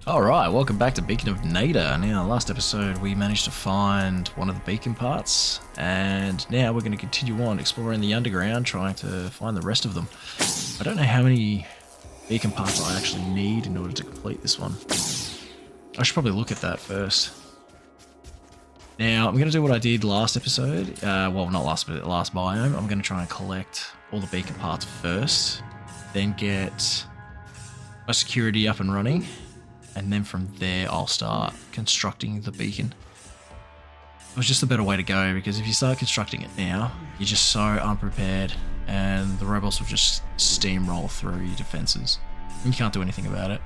Alright, welcome back to Beacon of Neyda. Now, last episode we managed to find one of the beacon parts, and now we're going to continue on exploring the underground, trying to find the rest of them. I don't know how many beacon parts I actually need in order to complete this one. I should probably look at that first. Now, I'm going to do what I did last episode, well, not last, but last biome. I'm going to try and collect all the beacon parts first, then get my security up and running. And then from there, I'll start constructing the beacon. It was just a better way to go, because if you start constructing it now, you're just so unprepared, and the robots will just steamroll through your defenses. And you can't do anything about it.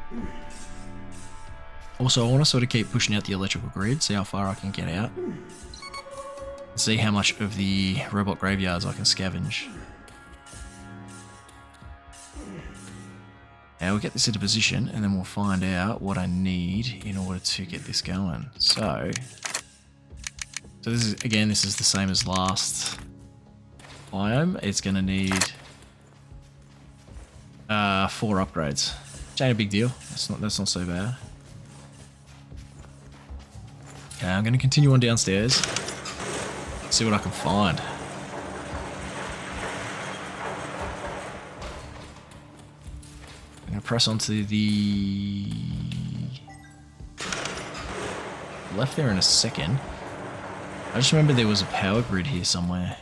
Also, I want to sort of keep pushing out the electrical grid, see how far I can get out. And see how much of the robot graveyards I can scavenge. Now we'll get this into position, and then we'll find out what I need in order to get this going. So this is, again, this is the same as last biome. It's going to need 4 upgrades. Which ain't a big deal. That's not so bad. Okay, I'm going to continue on downstairs. See what I can find. I'm going to press onto the left there in a second. I just remember there was a power grid here somewhere.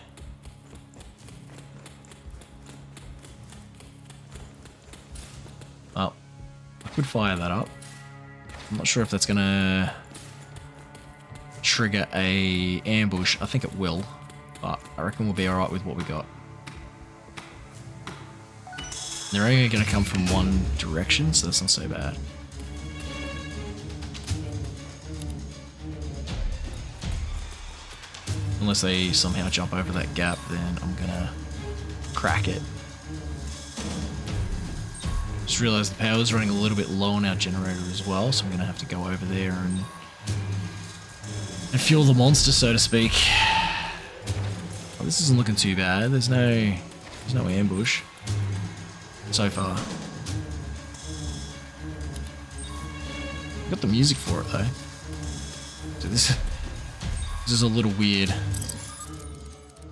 Oh, I could fire that up. I'm not sure if that's going to trigger a ambush. I think it will, but I reckon we'll be alright with what we got. They're only going to come from one direction, so that's not so bad. Unless they somehow jump over that gap, then I'm going to crack it. Just realised the power's running a little bit low on our generator as well, so I'm going to have to go over there and fuel the monster, so to speak. Oh, this isn't looking too bad. There's no ambush so far. Got the music for it though. So this is a little weird.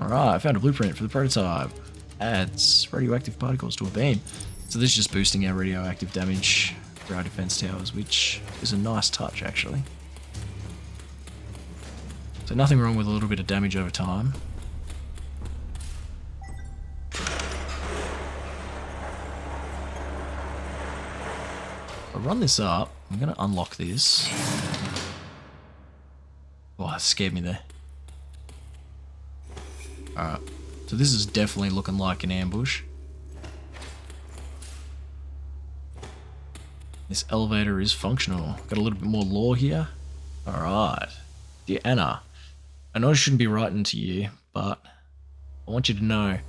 Alright, I found a blueprint for the prototype. Adds radioactive particles to a beam. So this is just boosting our radioactive damage for our defense towers, which is a nice touch actually. So nothing wrong with a little bit of damage over time. I'll run this up. I'm going to unlock this. Oh, that scared me there. Alright, so this is definitely looking like an ambush. This elevator is functional. Got a little bit more lore here. Alright. Dear Anna, I know I shouldn't be writing to you, but I want you to know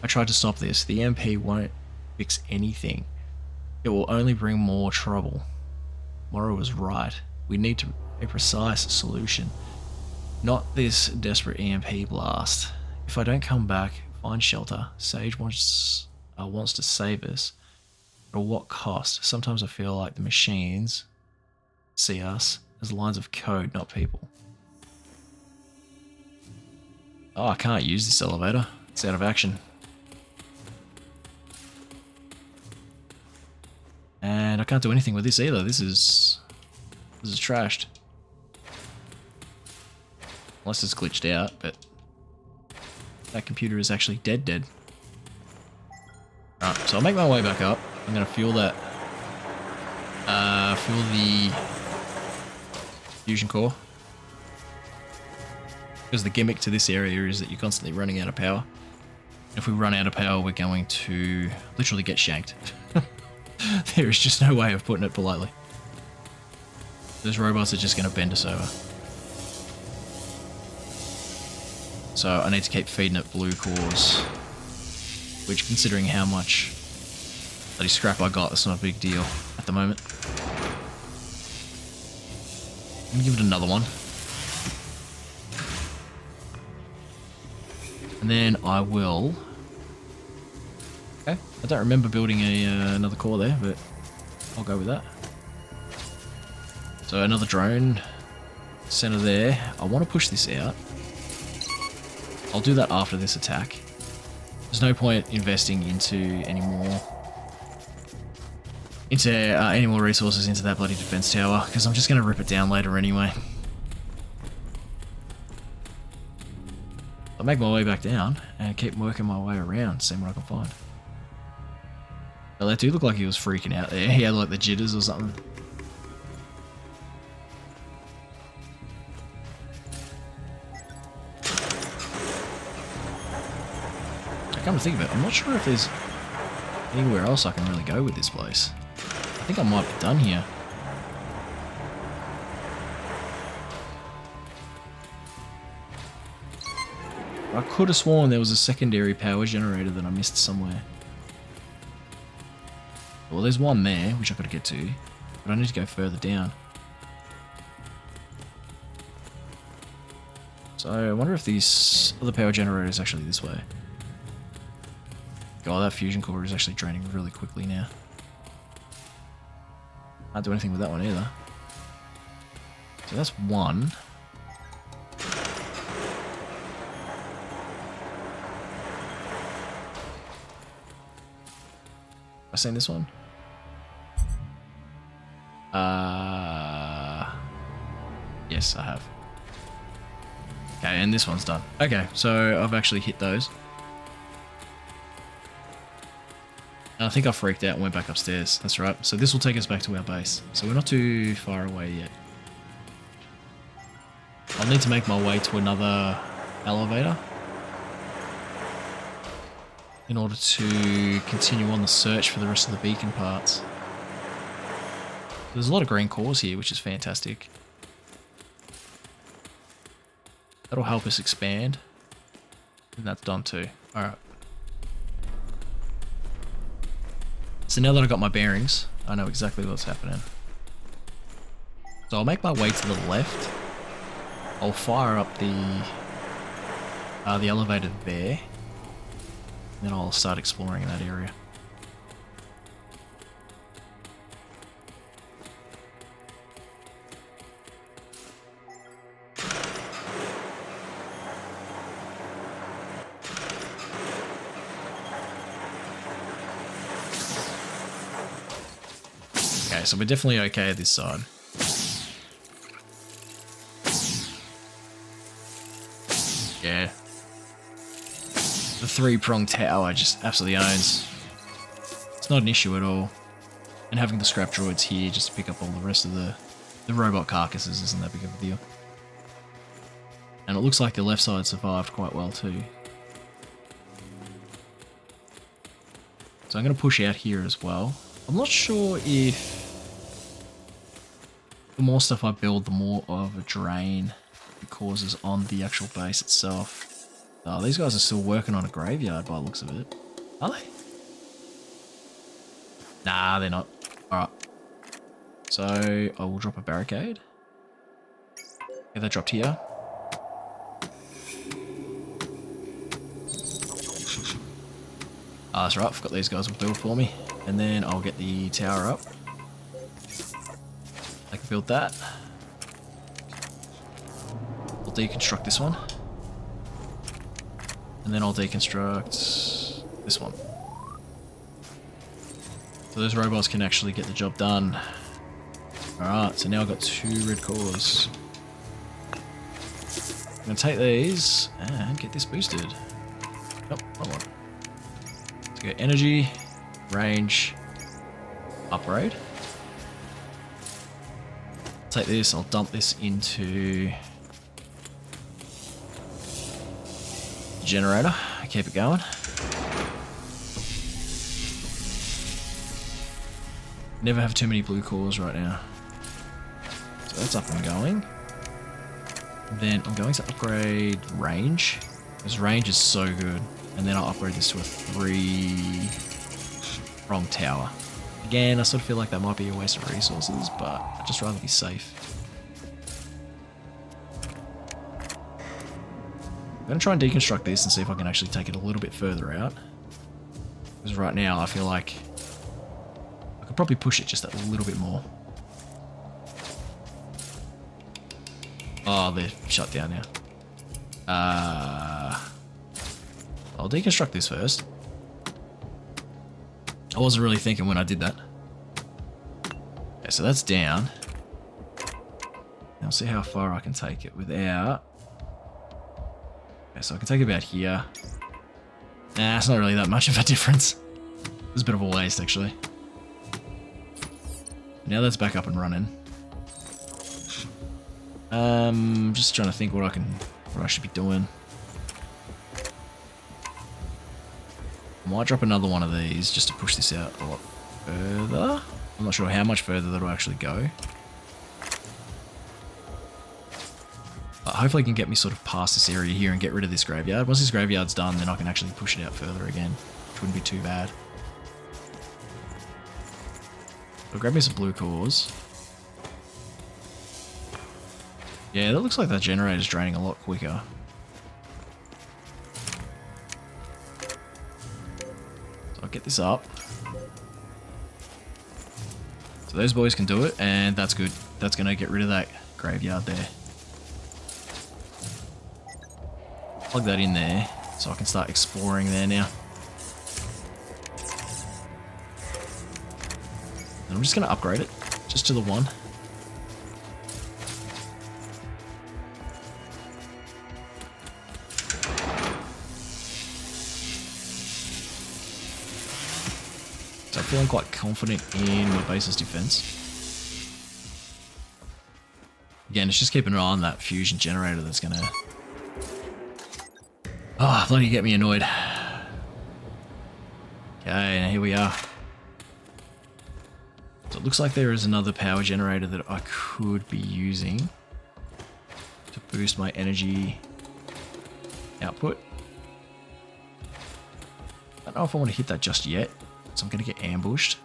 I tried to stop this. The MP won't fix anything. It will only bring more trouble. Mora was right. We need a precise solution. Not this desperate EMP blast. If I don't come back, find shelter. Sage wants to save us. But at what cost? Sometimes I feel like the machines see us as lines of code, not people. Oh, I can't use this elevator. It's out of action. And I can't do anything with this either. This is trashed. Unless it's glitched out, but that computer is actually dead. Alright, so I'll make my way back up. I'm gonna fuel that. Fuel the fusion core. Because the gimmick to this area is that you're constantly running out of power. If we run out of power, we're going to literally get shanked. There is just no way of putting it politely. Those robots are just going to bend us over. So I need to keep feeding it blue cores. Which, considering how much bloody scrap I got, that's not a big deal at the moment. I'm going to give it another one. And then I will... Okay, I don't remember building another core there, but I'll go with that. So another drone center there. I want to push this out. I'll do that after this attack. There's no point investing into any more resources into that bloody defense tower, because I'm just going to rip it down later anyway. I'll make my way back down and keep working my way around, seeing what I can find. Well, that dude looked like he was freaking out there. He had like the jitters or something. I come to think of it, I'm not sure if there's anywhere else I can really go with this place. I think I might be done here. I could have sworn there was a secondary power generator that I missed somewhere. Well, there's one there, which I've got to get to, but I need to go further down. So I wonder if these other power generator is actually this way. God, that fusion core is actually draining really quickly now. Can't do anything with that one either. So that's one. Have I seen this one? Yes, I have. Okay, and this one's done. Okay, so I've actually hit those. And I think I freaked out and went back upstairs. That's right. So this will take us back to our base. So we're not too far away yet. I'll need to make my way to another elevator in order to continue on the search for the rest of the beacon parts. There's a lot of green cores here, which is fantastic. That'll help us expand. And that's done too. Alright. So now that I've got my bearings, I know exactly what's happening. So I'll make my way to the left. I'll fire up the elevator there. Then I'll start exploring that area. Okay, so we're definitely okay at this side. Yeah. The three-pronged tower just absolutely owns. It's not an issue at all. And having the scrap droids here just to pick up all the rest of the robot carcasses isn't that big of a deal. And it looks like the left side survived quite well too. So I'm going to push out here as well. I'm not sure if the more stuff I build, the more of a drain it causes on the actual base itself. Oh, these guys are still working on a graveyard by the looks of it. Are they? Nah, they're not. Alright. So, I will drop a barricade. Get that dropped here. That's right, I've got these guys will build for me. And then I'll get the tower up. I can build that. I'll deconstruct this one. And then I'll deconstruct this one. So those robots can actually get the job done. Alright, so now I've got 2 red cores. I'm going to take these and get this boosted. Oh, hold on. Let's go energy, range, upgrade. Take this, I'll dump this into the generator. Keep it going. Never have too many blue cores right now. So that's up and going. Then I'm going to upgrade range. Because range is so good. And then I'll upgrade this to a 3-prong tower. Again, I sort of feel like that might be a waste of resources, but I'd just rather be safe. I'm going to try and deconstruct this and see if I can actually take it a little bit further out. Because right now I feel like I could probably push it just a little bit more. Oh, they're shut down now. I'll deconstruct this first. I wasn't really thinking when I did that. Okay, so that's down. Now I'll see how far I can take it without... Okay, so I can take it about here. Nah, it's not really that much of a difference. It was a bit of a waste, actually. Now that's back up and running. Just trying to think what I should be doing. I might drop another one of these just to push this out a lot further. I'm not sure how much further that'll actually go. But hopefully it can get me sort of past this area here and get rid of this graveyard. Once this graveyard's done, then I can actually push it out further again, which wouldn't be too bad. I'll grab me some blue cores. Yeah, that looks like that generator's draining a lot quicker. So I'll get this up. So those boys can do it, and that's good. That's going to get rid of that graveyard there. Plug that in there, so I can start exploring there now. And I'm just going to upgrade it, just to the 1. So I'm feeling quite confident in my base's defense. Again, it's just keeping an eye on that fusion generator that's going to... Oh, bloody get me annoyed. Okay, now here we are. So it looks like there is another power generator that I could be using to boost my energy output. I don't know if I want to hit that just yet, so I'm going to get ambushed.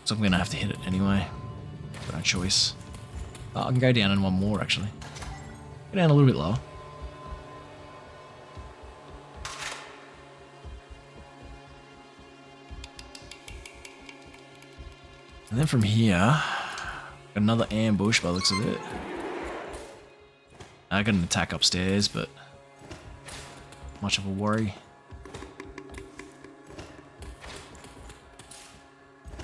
So I'm going to have to hit it anyway. Got no choice. Oh, I can go down in one more actually. Go down a little bit lower. And then from here, another ambush by the looks of it. I got an attack upstairs, but much of a worry.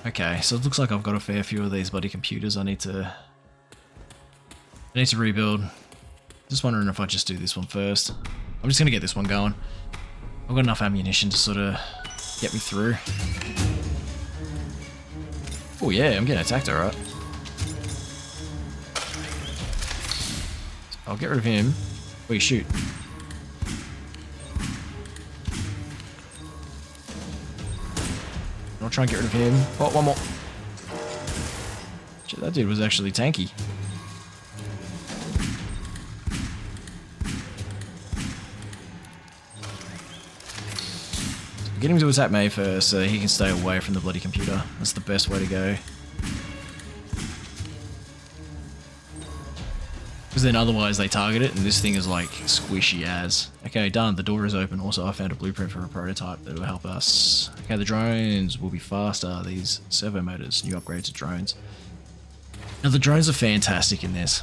Okay, so it looks like I've got a fair few of these bloody computers I need to rebuild. Just wondering if I just do this one first. I'm just going to get this one going. I've got enough ammunition to sort of get me through. Oh yeah, I'm getting attacked alright. I'll get rid of him. Wait, shoot. I'll try and get rid of him. Oh, one more. Shit, that dude was actually tanky. Get him to attack me first so he can stay away from the bloody computer. That's the best way to go. Because then otherwise they target it and this thing is like squishy as. Okay, done. The door is open. Also, I found a blueprint for a prototype that will help us. Okay, the drones will be faster. These servo motors, new upgrade to drones. Now the drones are fantastic in this.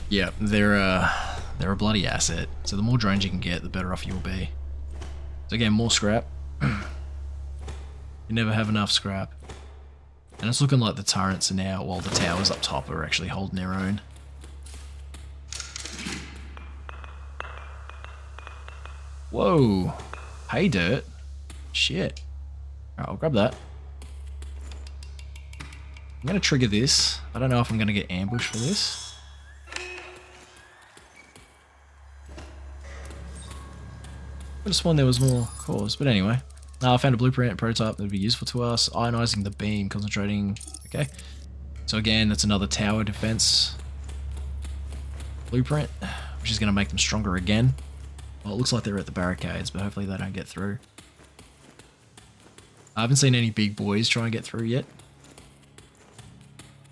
Yeah, they're a bloody asset. So the more drones you can get, the better off you'll be. So again, more scrap. You never have enough scrap. And it's looking like the turrets are now, while the towers up top are actually holding their own. Whoa. Hey, dirt. Shit. Alright, I'll grab that. I'm going to trigger this. I don't know if I'm going to get ambushed for this. I just sworn there was more cores, but anyway. I found a blueprint prototype that would be useful to us. Ionizing the beam, concentrating. Okay. So again, that's another tower defense blueprint, which is going to make them stronger again. Well, it looks like they're at the barricades, but hopefully they don't get through. I haven't seen any big boys try and get through yet.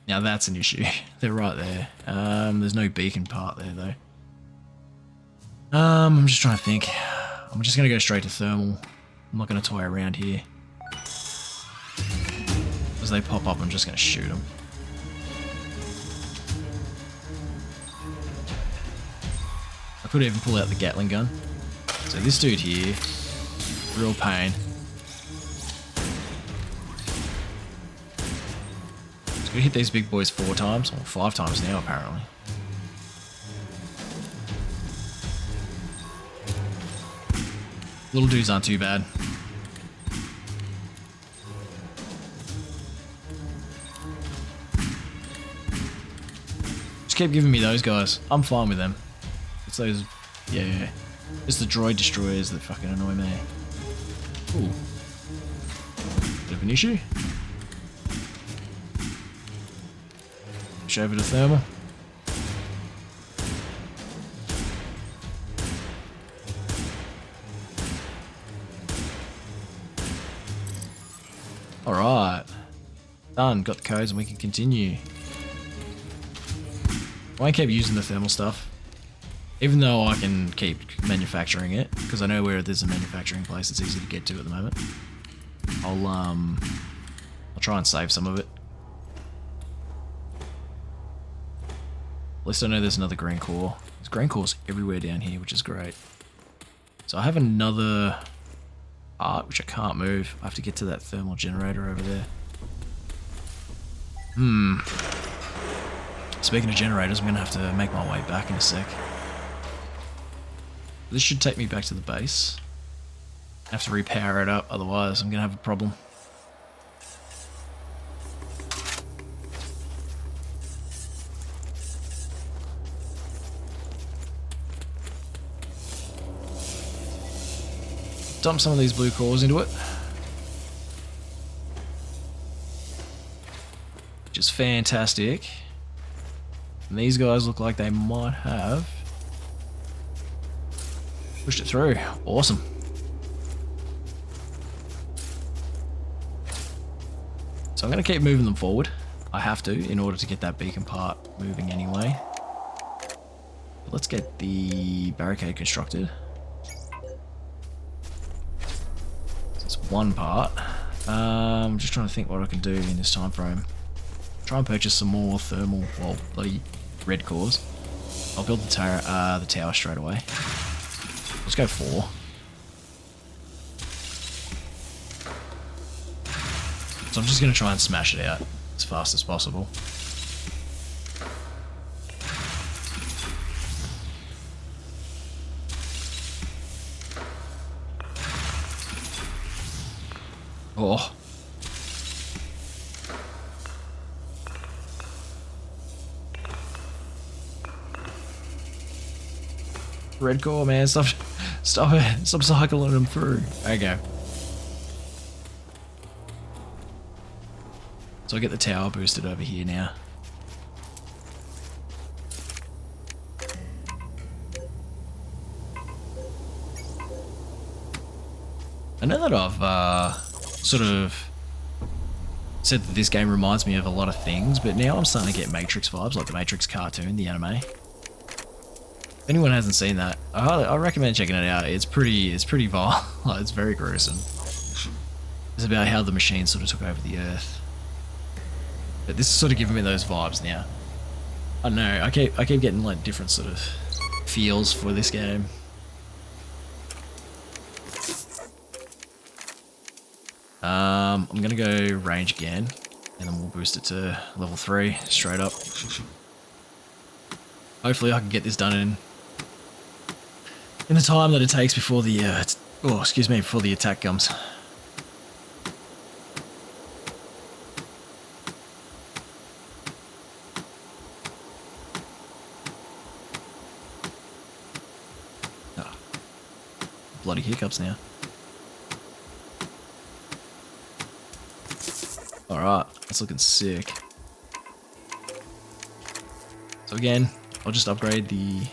Now that's an issue. They're right there. There's no beacon part there though. I'm just trying to think. I'm just going to go straight to thermal. I'm not going to toy around here. As they pop up, I'm just going to shoot them. I could even pull out the Gatling gun. So this dude here, real pain. Just gonna hit these big boys 4 times, or 5 times now apparently. Little dudes aren't too bad. Just keep giving me those guys. I'm fine with them. It's those, yeah. It's the droid destroyers that fucking annoy me. Ooh. Bit of an issue. Push over to thermal. Alright. Done. Got the codes and we can continue. I won't keep using the thermal stuff. Even though I can keep manufacturing it, because I know where there's a manufacturing place it's easy to get to at the moment. I'll try and save some of it. At least I know there's another green core. There's green cores everywhere down here, which is great. So I have another part which I can't move. I have to get to that thermal generator over there. Speaking of generators, I'm going to have to make my way back in a sec. This should take me back to the base. I have to repower it up, otherwise I'm going to have a problem. Dump some of these blue cores into it. Which is fantastic. And these guys look like they might have pushed it through. Awesome. So I'm going to keep moving them forward. I have to in order to get that beacon part moving anyway. But let's get the barricade constructed. That's one part. I'm just trying to think what I can do in this time frame. Try and purchase some more thermal, well, bloody red cores. I'll build the tower straight away. Let's go 4. So I'm just going to try and smash it out as fast as possible. Oh. Red core, man, stop cycling them through. There you go. So I get the tower boosted over here now. I know that I've sort of said that this game reminds me of a lot of things, but now I'm starting to get Matrix vibes, like the Matrix cartoon, the anime. If anyone hasn't seen that, I recommend checking it out. It's pretty vile. It's very gruesome. It's about how the machine sort of took over the Earth. But this is sort of giving me those vibes now. I don't know. I keep getting like different sort of feels for this game. I'm gonna go range again, and then we'll boost it to level 3 straight up. Hopefully, I can get this done in the time that it takes before the before the attack comes. Oh, bloody hiccups now. Alright, that's looking sick. So again, I'll just upgrade the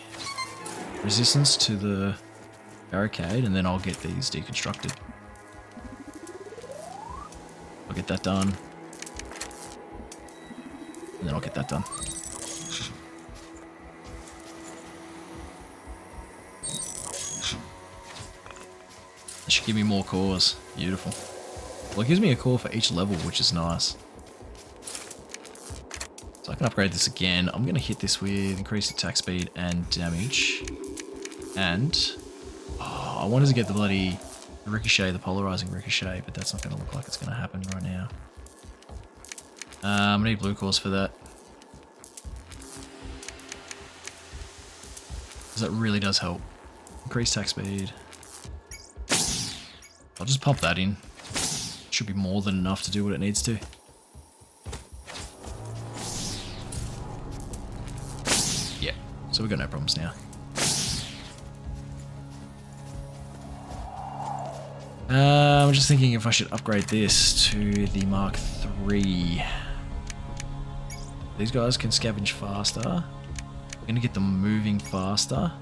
resistance to the barricade and then I'll get these deconstructed. I'll get that done. And then I'll get that done. That should give me more cores. Beautiful. Well, it gives me a core for each level, which is nice. So I can upgrade this again. I'm going to hit this with increased attack speed and damage. And I wanted to get the bloody ricochet, the polarizing ricochet, but that's not going to look like it's going to happen right now. I need blue cores for that. Because that really does help. Increased attack speed. I'll just pop that in. Should be more than enough to do what it needs to. Yeah, so we've got no problems now. I'm just thinking if I should upgrade this to the Mark III. These guys can scavenge faster. I'm going to get them moving faster.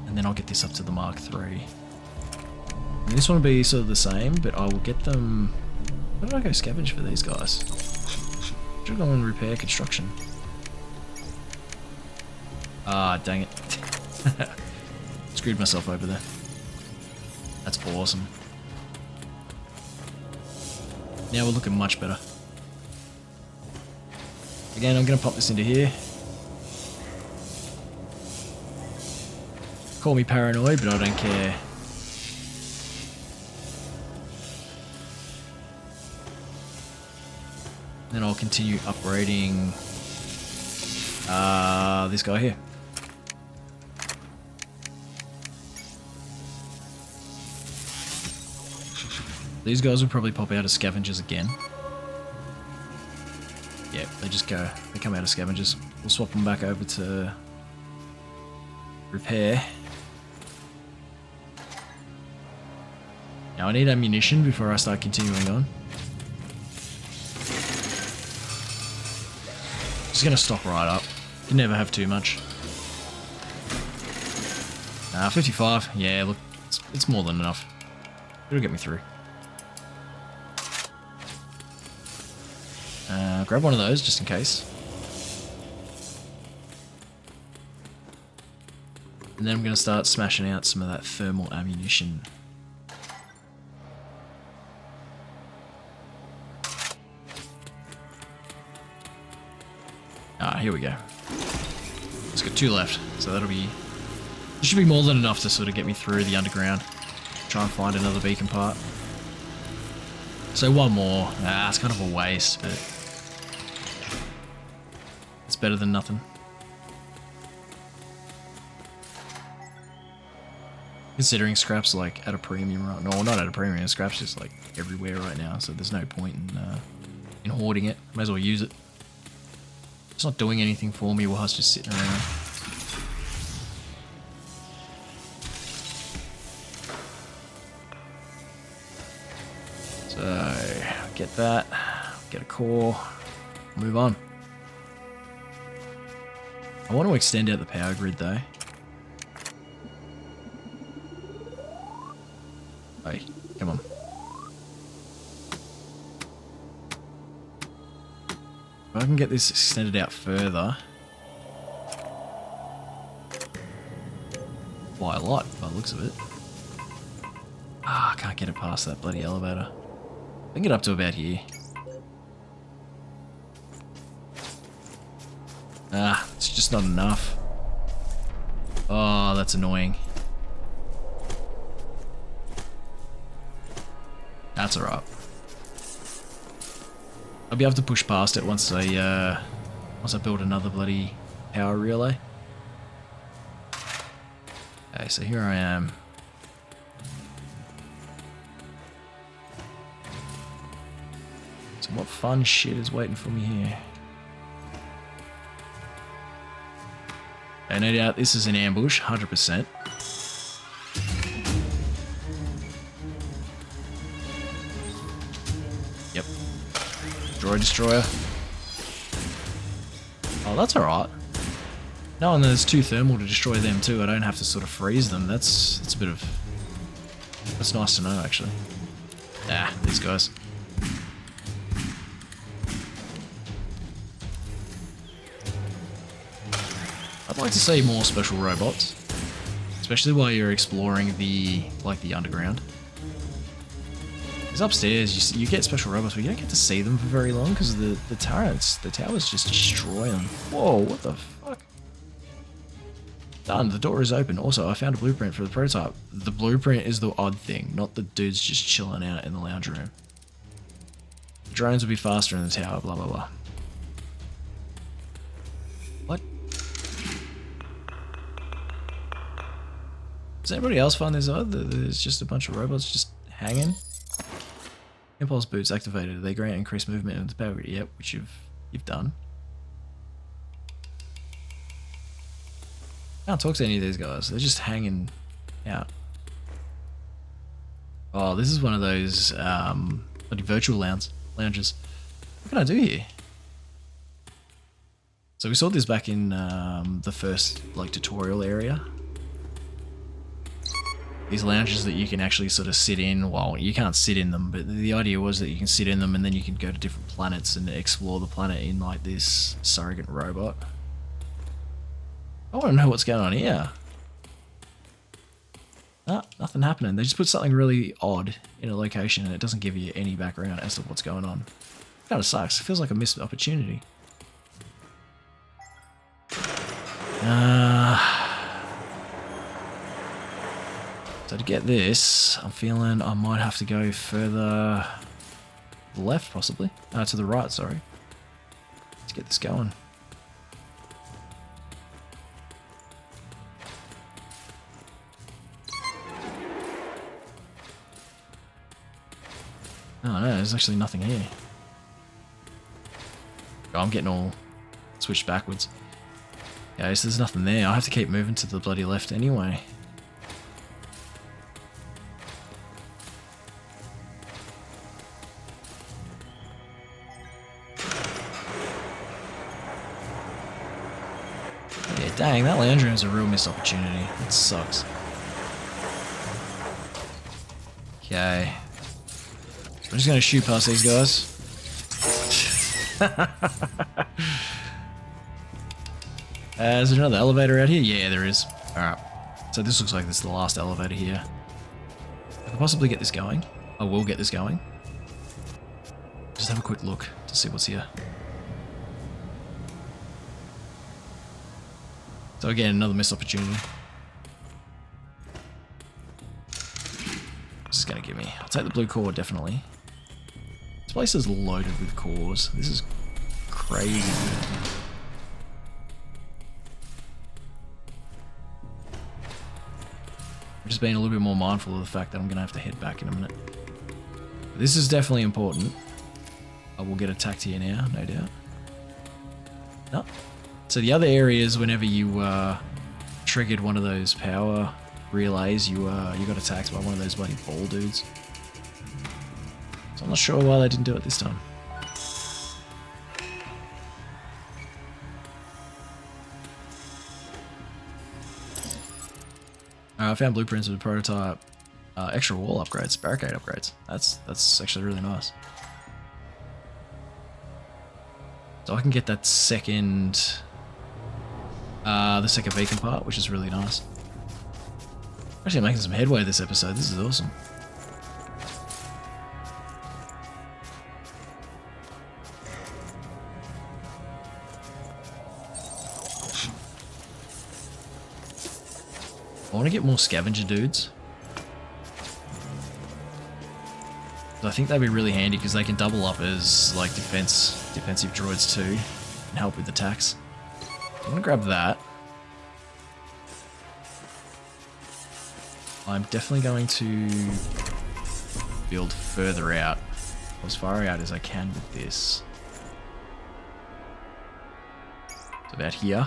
And then I'll get this up to the Mark III. And this one will be sort of the same, but I will get them... Where did I go scavenge for these guys? Should have gone and repair construction. Ah, dang it. Screwed myself over there. That's awesome. Now we're looking much better. Again, I'm going to pop this into here. Call me paranoid, but I don't care. Then I'll continue upgrading this guy here. These guys will probably pop out as scavengers again. Yeah, they just go. They come out as scavengers. We'll swap them back over to repair. Now I need ammunition before I start continuing on. Just gonna stock right up. You never have too much. 55. Yeah, look, it's more than enough. It'll get me through. Grab one of those just in case. And then I'm going to start smashing out some of that thermal ammunition. Here we go. Let's get 2 left. So that'll be... It should be more than enough to sort of get me through the underground. Try and find another beacon part. So 1 more. It's kind of a waste, but... It's better than nothing. Considering scrap's like at a premium right now. No, not at a premium. Scrap's just like everywhere right now, so there's no point in hoarding it. Might as well use it. It's not doing anything for me while I was just sitting around. So, get that. Get a core. Move on. I want to extend out the power grid though. Hey, come on. If I can get this extended out further. By a lot, by the looks of it. I can't get it past that bloody elevator. I can get up to about here. It's just not enough. Oh, that's annoying. That's alright. I'll be able to push past it once I build another bloody power relay. Okay, so here I am. So what fun shit is waiting for me here? No doubt this is an ambush, 100%. Yep. Destroyer. Oh, that's alright. No, and there's 2 thermal to destroy them too. I don't have to sort of freeze them. That's a bit of... That's nice to know, actually. These guys. I'd like to see more special robots, especially while you're exploring the underground. Because upstairs, you get special robots, but you don't get to see them for very long because the turrets, the towers just destroy them. Whoa, what the fuck? Done, the door is open. Also, I found a blueprint for the prototype. The blueprint is the odd thing, not the dudes just chilling out in the lounge room. The drones will be faster in the tower, blah, blah, blah. What? Does anybody else find this odd? There's just a bunch of robots just hanging? Impulse boots activated. They grant increased movement and the power. Yep, which you've done. Can't talk to any of these guys. They're just hanging out. Oh, this is one of those bloody virtual lounges. What can I do here? So we saw this back in the first like tutorial area. These lounges that you can actually sort of sit in. Well, you can't sit in them, but the idea was that you can sit in them and then you can go to different planets and explore the planet in like this surrogate robot. I want to know what's going on here. Ah, nothing happening. They just put something really odd in a location and it doesn't give you any background as to what's going on. Kind of sucks. It feels like a missed opportunity. So to get this, I'm feeling I might have to go further left, possibly. To the right, sorry. Let's get this going. Oh no, there's actually nothing here. Oh, I'm getting all switched backwards. Yeah, so there's nothing there. I have to keep moving to the bloody left anyway. Yeah, dang, that lounge room is a real missed opportunity. It sucks. Okay. I'm just going to shoot past these guys. Is there another elevator out here? Yeah, there is. Alright. So this looks like this is the last elevator here. I could possibly get this going. I will get this going. Just have a quick look to see what's here. So again, another missed opportunity. This is going to give me... I'll take the blue core, definitely. This place is loaded with cores. This is crazy. I'm just being a little bit more mindful of the fact that I'm going to have to head back in a minute. This is definitely important. I will get attacked here now, no doubt. No. So the other areas, whenever you triggered one of those power relays, you got attacked by one of those bloody ball dudes. So I'm not sure why they didn't do it this time. I found blueprints of the prototype. Extra wall upgrades, barricade upgrades. That's actually really nice. So I can get that second, the second beacon part, which is really nice. Actually making some headway this episode. This is awesome. I want to get more scavenger dudes. I think that'd be really handy because they can double up as like defensive droids too and help with attacks. I'm gonna grab that. I'm definitely going to build further out, as far out as I can with this. It's about here.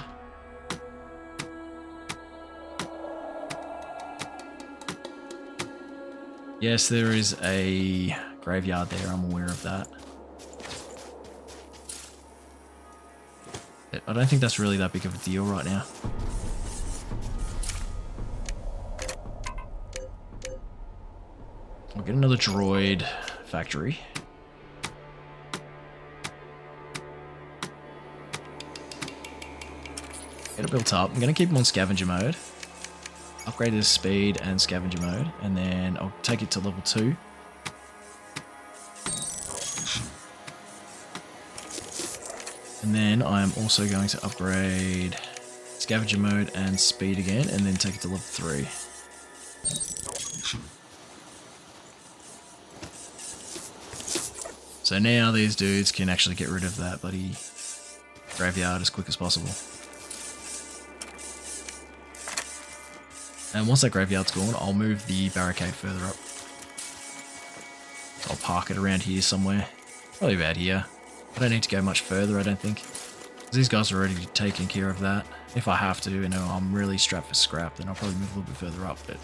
Yes, there is a graveyard there, I'm aware of that. I don't think that's really that big of a deal right now. We'll get another droid factory. Get it built up. I'm going to keep him on scavenger mode. Upgrade his speed and scavenger mode, and then I'll take it to level 2. And then I'm also going to upgrade scavenger mode and speed again, and then take it to level 3. So now these dudes can actually get rid of that bloody graveyard as quick as possible. And once that graveyard's gone, I'll move the barricade further up. So I'll park it around here somewhere. Probably about here. I don't need to go much further, I don't think. These guys are already taking care of that. If I have to, you know, I'm really strapped for scrap, then I'll probably move a little bit further up. But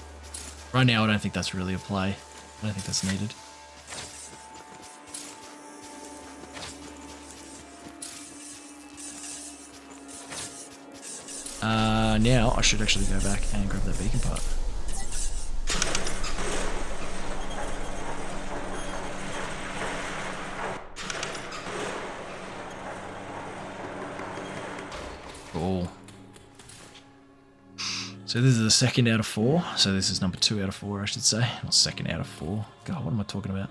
right now, I don't think that's really a play. I don't think that's needed. Now I should actually go back and grab that beacon part. Cool. So this is the second out of 4. So this is number 2 out of 4, I should say. Or second out of 4. God, what am I talking about?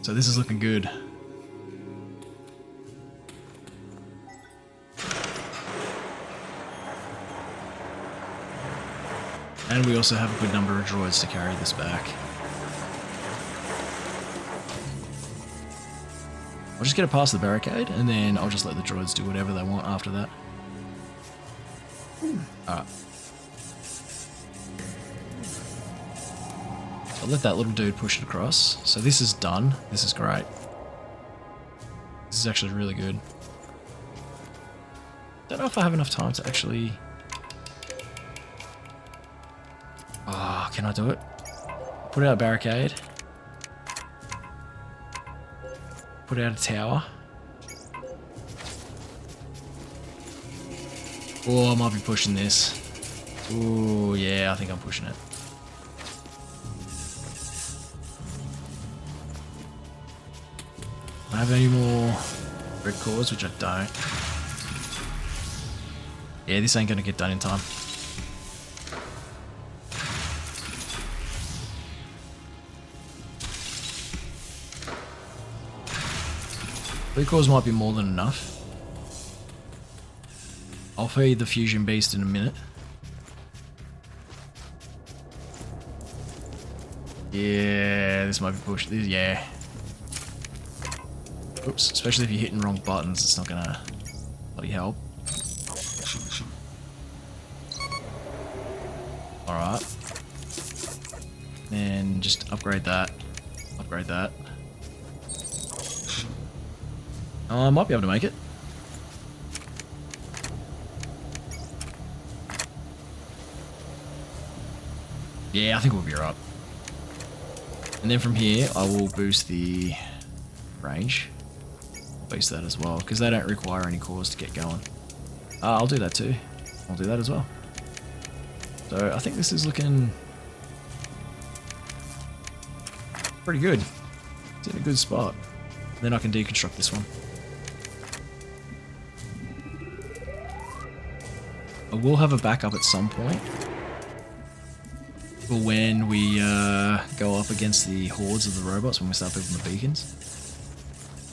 So this is looking good. And we also have a good number of droids to carry this back. I'll just get it past the barricade, and then I'll just let the droids do whatever they want after that. Alright. I'll let that little dude push it across. So this is done. This is great. This is actually really good. Don't know if I have enough time to actually... Oh, can I do it? Put out a barricade. Put out a tower. Oh, I might be pushing this. Oh, yeah, I think I'm pushing it. Do I have any more red cores, which I don't. Yeah, this ain't gonna get done in time. Blue cores might be more than enough. I'll feed the fusion beast in a minute. Yeah, this might be pushed. Yeah. Oops, especially if you're hitting wrong buttons, it's not gonna bloody help. Alright. And just upgrade that. Upgrade that. I might be able to make it. Yeah, I think we'll be alright. And then from here, I will boost the range. I'll boost that as well, because they don't require any cores to get going. I'll do that too. I'll do that as well. So I think this is looking pretty good. It's in a good spot. Then I can deconstruct this one. I will have a backup at some point for when we go up against the hordes of the robots when we start building the beacons.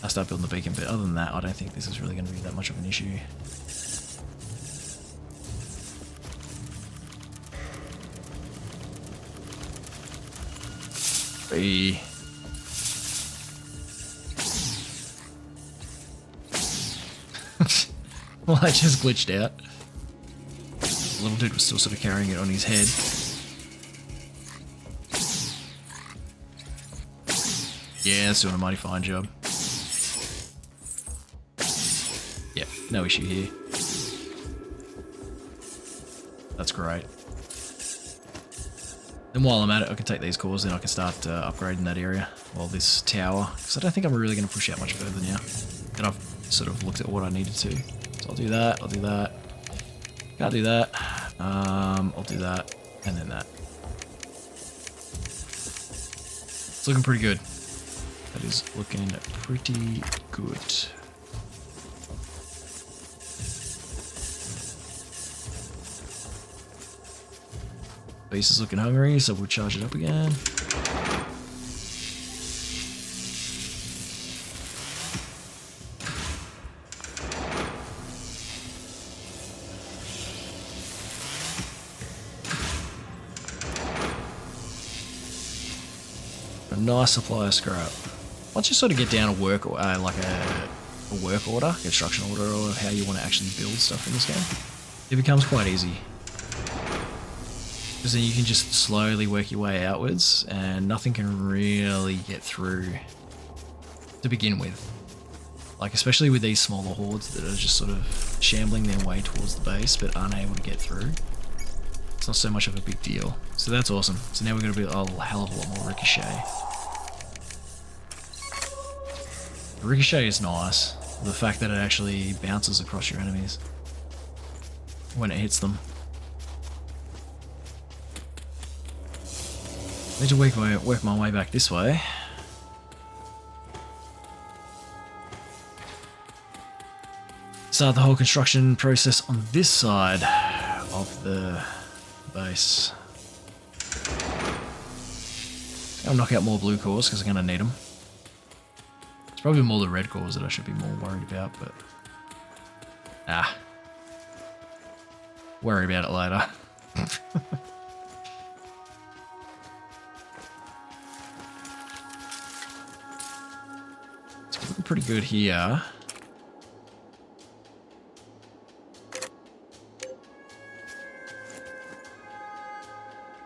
I start building the beacon, but other than that, I don't think this is really going to be that much of an issue. Hey. Well, I just glitched out. The little dude was still sort of carrying it on his head. Yeah, it's doing a mighty fine job. Yeah, no issue here. That's great. And while I'm at it, I can take these cores, then I can start upgrading that area. Well, this tower, because I don't think I'm really going to push out much further now. And I've sort of looked at what I needed to. So I'll do that, I'll do that. Can't do that. I'll do that, and then that. It's looking pretty good. That is looking pretty good. Base is looking hungry, so we'll charge it up again. nice supply of scrap. Once you sort of get down a work, like a work order, construction order, or how you want to actually build stuff in this game, it becomes quite easy. Because then you can just slowly work your way outwards, and nothing can really get through to begin with. Like, especially with these smaller hordes that are just sort of shambling their way towards the base, but unable to get through. It's not so much of a big deal. So that's awesome. So now we're going to be a hell of a lot more ricochet. Ricochet is nice. The fact that it actually bounces across your enemies when it hits them. I need to work my way back this way. Start the whole construction process on this side of the base. I'll knock out more blue cores because I'm going to need them. It's probably more the red cores that I should be more worried about, but... worry about it later. It's looking pretty good here.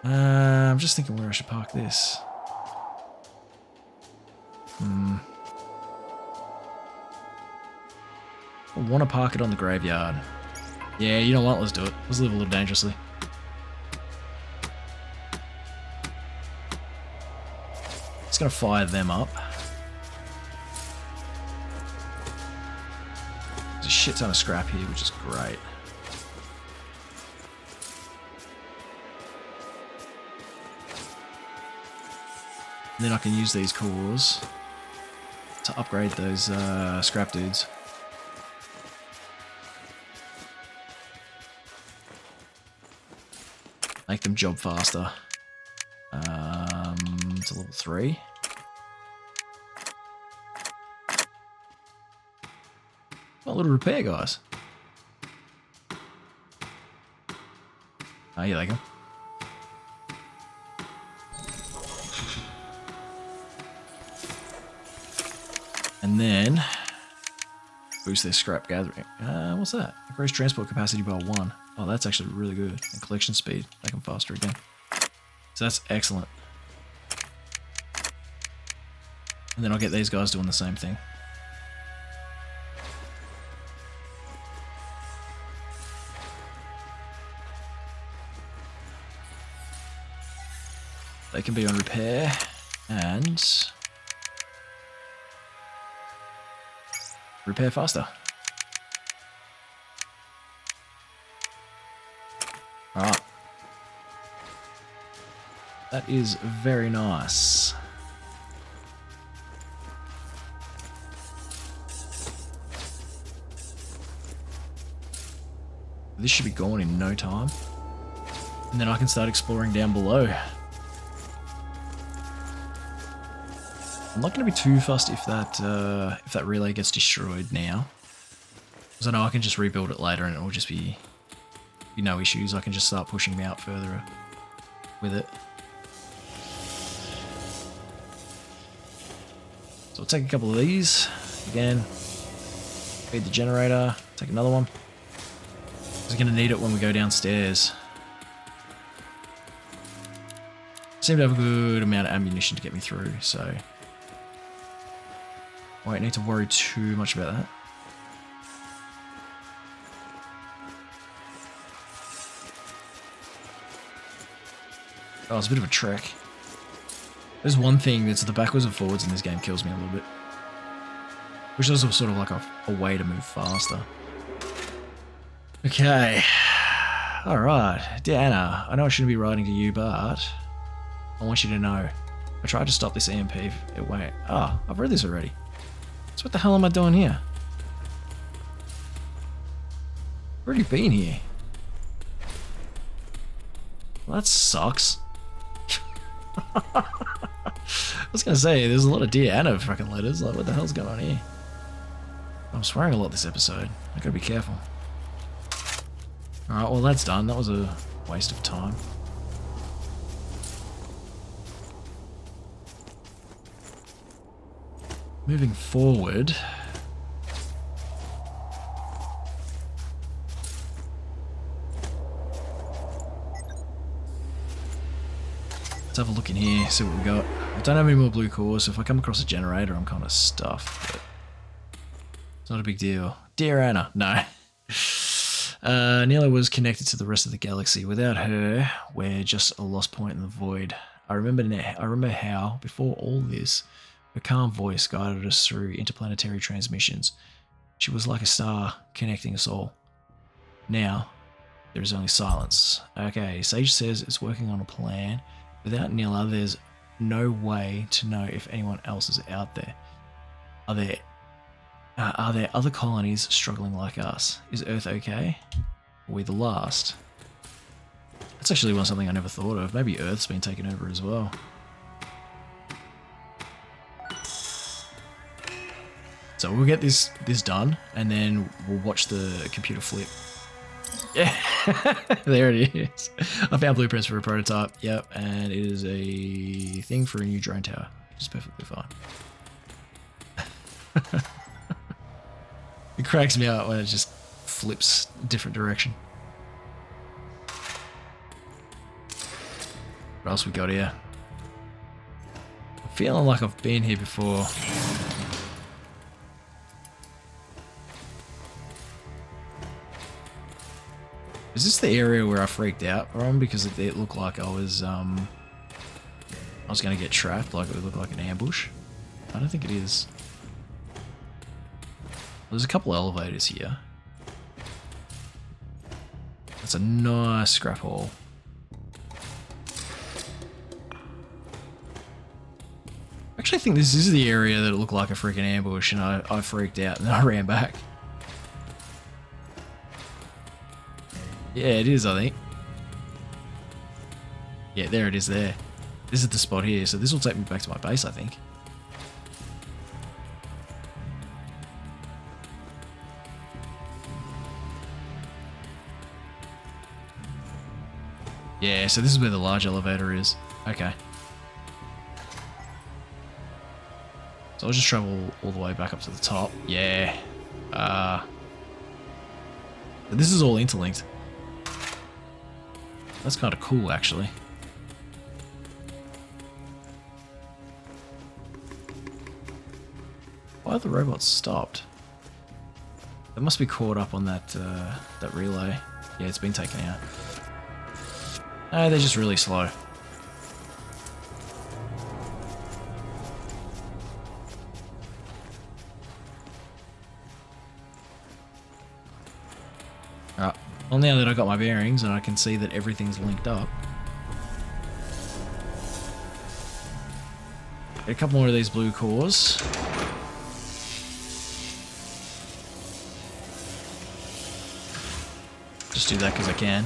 I'm just thinking where I should park this. I want to park it on the graveyard. Yeah, you know what? Let's do it. Let's live a little dangerously. Just gonna fire them up. There's a shit ton of scrap here, which is great. And then I can use these cores to upgrade those scrap dudes. Make them job faster. To level 3. A little repair, guys. Oh, yeah, they go. And then boost their scrap gathering. What's that? Increase transport capacity by 1. Oh, that's actually really good. And collection speed. Make them faster again. So that's excellent. And then I'll get these guys doing the same thing. They can be on repair and repair faster. Alright. That is very nice. This should be gone in no time. And then I can start exploring down below. I'm not going to be too fussed if that relay gets destroyed now. Because I know I can just rebuild it later and it will just be no issues. I can just start pushing them out further with it. So I'll take a couple of these. Again, feed the generator. Take another one. I'm going to need it when we go downstairs. Seem to have a good amount of ammunition to get me through, so I won't need to worry too much about that. Oh, it's a bit of a trek. There's one thing that's the backwards and forwards in this game kills me a little bit. Which is also sort of like a way to move faster. Okay. Alright. Dear Anna, I know I shouldn't be writing to you, but I want you to know. I tried to stop this EMP. It won't. Oh, I've read this already. So what the hell am I doing here? I've already been here. Well, that sucks. I was gonna say, there's a lot of Dear Anna fucking letters. Like, what the hell's going on here? I'm swearing a lot this episode. I gotta be careful. Alright, well that's done. That was a waste of time. moving forward. Let's have a look in here, see what we got. I don't have any more blue cores, so if I come across a generator, I'm kind of stuffed. But it's not a big deal. Dear Anna, no. Neyda was connected to the rest of the galaxy. Without her, we're just a lost point in the void. I remember how, before all this, her calm voice guided us through interplanetary transmissions. She was like a star connecting us all. Now, there is only silence. Okay, Sage says it's working on a plan. Without Neyda, there's no way to know if anyone else is out there. Are there other colonies struggling like us? Is Earth okay? Are we the last? That's actually something I never thought of. Maybe Earth's been taken over as well. So we'll get this done, and then we'll watch the computer flip. Yeah, there it is. I found blueprints for a prototype. Yep, and it is a thing for a new drone tower, which is perfectly fine. It cracks me out when it just flips different direction. What else we got here? I'm feeling like I've been here before. Is this the area where I freaked out from because it looked like I was going to get trapped, like it would look like an ambush? I don't think it is. There's a couple elevators here. That's a nice scrap hole. I actually think this is the area that it looked like a freaking ambush, and I freaked out and then I ran back. Yeah, it is, I think. Yeah, there it is there. This is the spot here, so this will take me back to my base, I think. Yeah, so this is where the large elevator is. Okay. So I'll just travel all the way back up to the top. Yeah. This is all interlinked. That's kind of cool, actually. Why are the robots stopped? They must be caught up on that that relay. Yeah, it's been taken out. No, they're just really slow. Alright, well now that I got my bearings and I can see that everything's linked up. Get a couple more of these blue cores. Just do that because I can.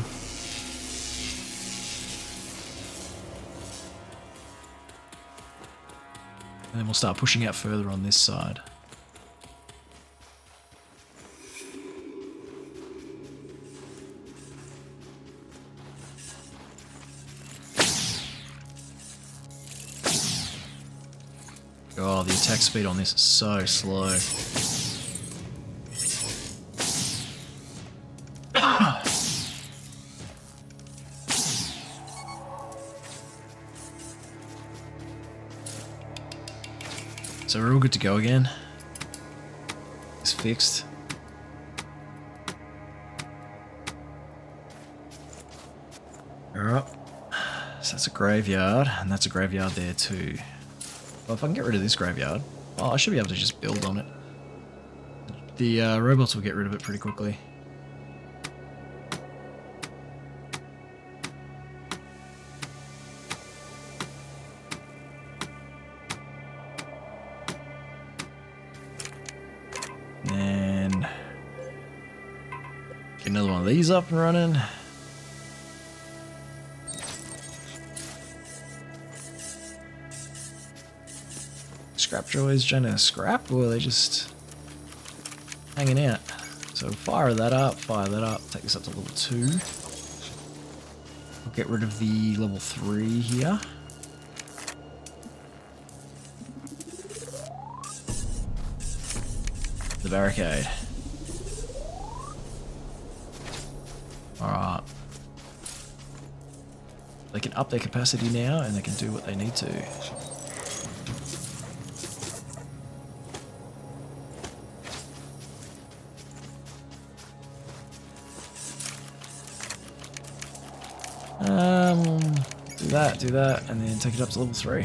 And then we'll start pushing out further on this side. Oh, the attack speed on this is so slow. So we're all good to go again. It's fixed. Alright. So that's a graveyard, and that's a graveyard there too. Well, if I can get rid of this graveyard, oh, I should be able to just build on it. The robots will get rid of it pretty quickly. And get another one of these up and running. Scrap droids trying to scrap, or are they just hanging out? So fire that up, take this up to level 2. We'll get rid of the level 3 here. The barricade. Alright. They can up their capacity now and they can do what they need to. Do that, and then take it up to level 3.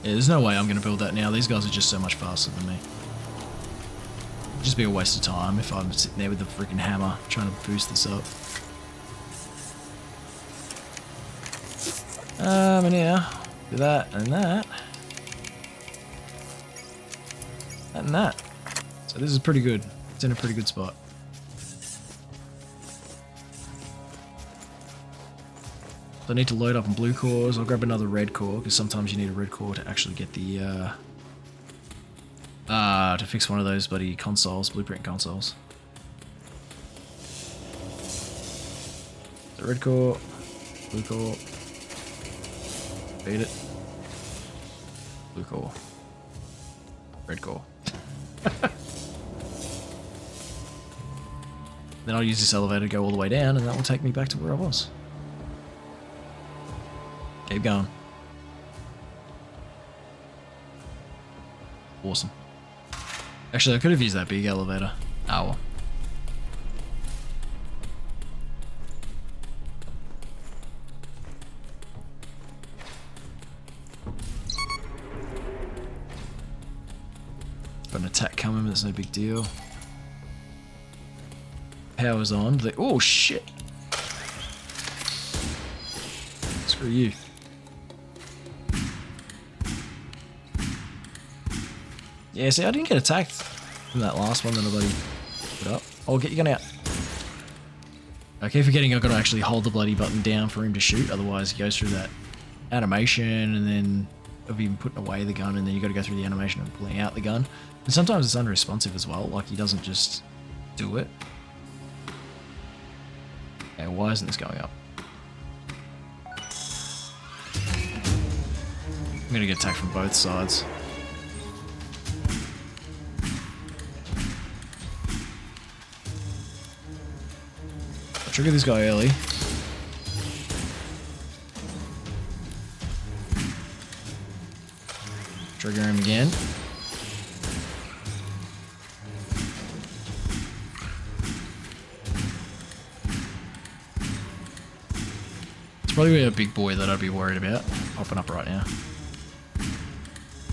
Yeah, there's no way I'm going to build that now. These guys are just so much faster than me. It'd just be a waste of time if I'm sitting there with the freaking hammer trying to boost this up. And yeah, do that and that. That and that. So this is pretty good. It's in a pretty good spot. So I need to load up on blue cores. I'll grab another red core because sometimes you need a red core to actually get the to fix one of those bloody consoles, blueprint consoles. So red core, blue core, beat it, blue core, red core. Then I'll use this elevator to go all the way down and that will take me back to where I was. Keep going. Awesome. Actually, I could have used that big elevator. Oh well. Got an attack coming, but it's no big deal. Power's on. Oh shit! Screw you. Yeah, see, I didn't get attacked from that last one that I bloody put up. Oh, get your gun out. I keep forgetting I've got to actually hold the bloody button down for him to shoot, otherwise he goes through that animation and then of him putting away the gun and then you got to go through the animation of pulling out the gun. And sometimes it's unresponsive as well, like he doesn't just do it. Okay, why isn't this going up? I'm gonna get attacked from both sides. I'll trigger this guy early. Trigger him again. It's probably a big boy that I'd be worried about popping up right now.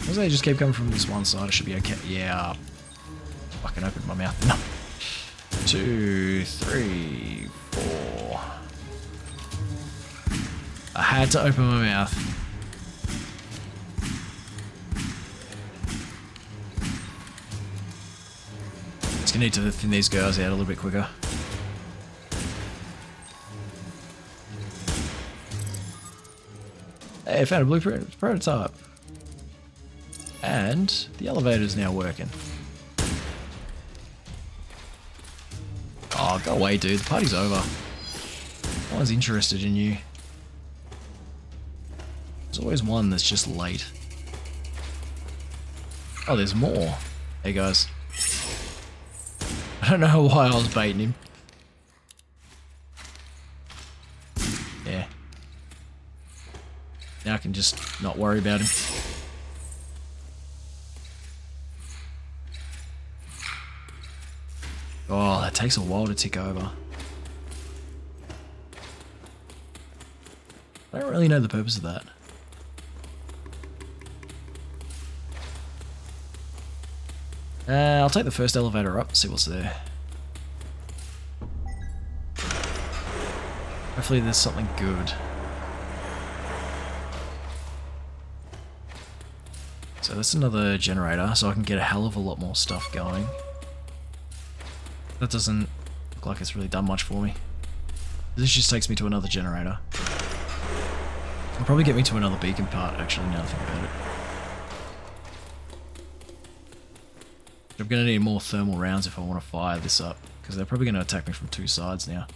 As they just keep coming from this one side, it should be okay. Yeah. Fucking opened my mouth. No. 2, 3, 4. I had to open my mouth. Just gonna need to thin these guys out a little bit quicker. Hey, I found a blueprint prototype. And the elevator is now working. Oh, go away, dude. The party's over. No one's interested in you. There's always one that's just late. Oh, there's more. Hey, guys. I don't know why I was baiting him. Yeah. Now I can just not worry about him. Oh, that takes a while to tick over. I don't really know the purpose of that. I'll take the first elevator up, see what's there. Hopefully there's something good. So that's another generator, so I can get a hell of a lot more stuff going. That doesn't look like it's really done much for me. This just takes me to another generator. It'll probably get me to another beacon part, actually, now I think about it. I'm going to need more thermal rounds if I want to fire this up, because they're probably going to attack me from two sides now.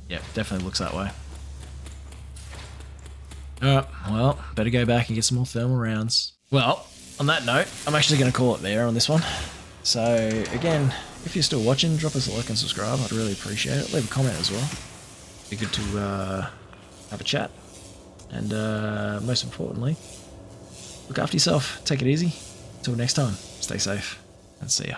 Yeah, definitely looks that way. Alright, well, better go back and get some more thermal rounds. Well, on that note, I'm actually going to call it there on this one. So, again, if you're still watching, drop us a like and subscribe. I'd really appreciate it. Leave a comment as well. Be good to have a chat. And most importantly, look after yourself. Take it easy. Until next time, stay safe and see ya.